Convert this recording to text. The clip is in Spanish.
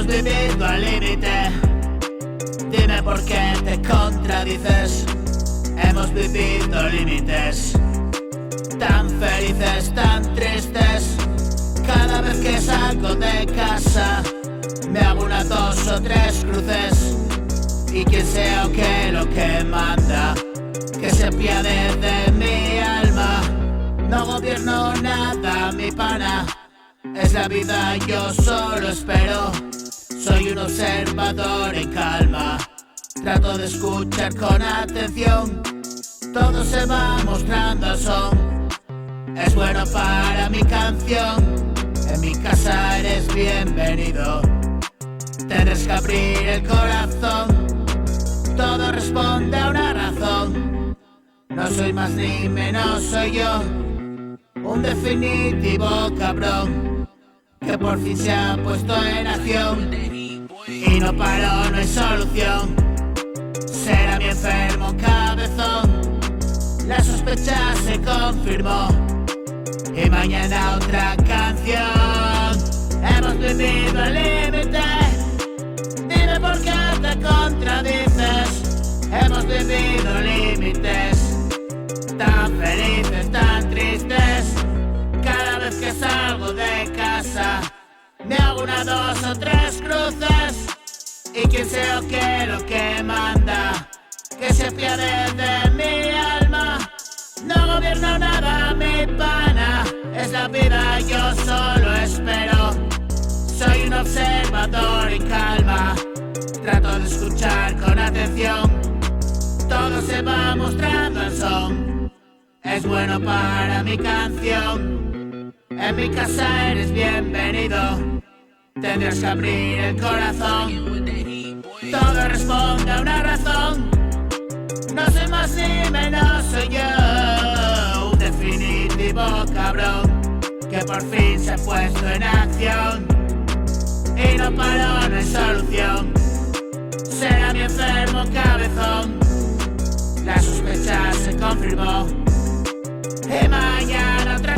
Hemos vivido al límite, dime por qué te contradices. Hemos vivido límites, tan felices, tan tristes. Cada vez que salgo de casa me hago unas 2 o 3 cruces. Y quien sea o que lo que manda, que se apiade de mi alma. No gobierno nada, mi pana, es la vida, yo solo espero. Soy un observador en calma, trato de escuchar con atención. Todo se va mostrando al son, es bueno para mi canción. En mi casa eres bienvenido, tendrás que abrir el corazón. Todo responde a una razón, no soy más ni menos, soy yo, un definitivo cabrón, que por fin se ha puesto en acción. Y no paro, no hay solución, será mi enfermo cabezón. La sospecha se confirmó, y mañana otra canción. Hemos vivido al límite, dime por qué te contradices. Hemos vivido límites, tan felices, tan tristes. Cada vez que salgo de casa me hago unas 2 o 3 cruces. Y quien sea o que lo que manda, que se apiade de mi alma. No gobierno nada, mi pana, es la vida, yo solo espero. Soy un observador en calma, trato de escuchar con atención. Todo se va mostrando en son, es bueno para mi canción. En mi casa eres bienvenido, tendrás que abrir el corazón. Todo responde a una razón, no soy más ni menos, soy yo, un definitivo cabrón, que por fin se ha puesto en acción. Y no paro, no hay solución, será mi enfermo cabezón. La sospecha se confirmó, y mañana otra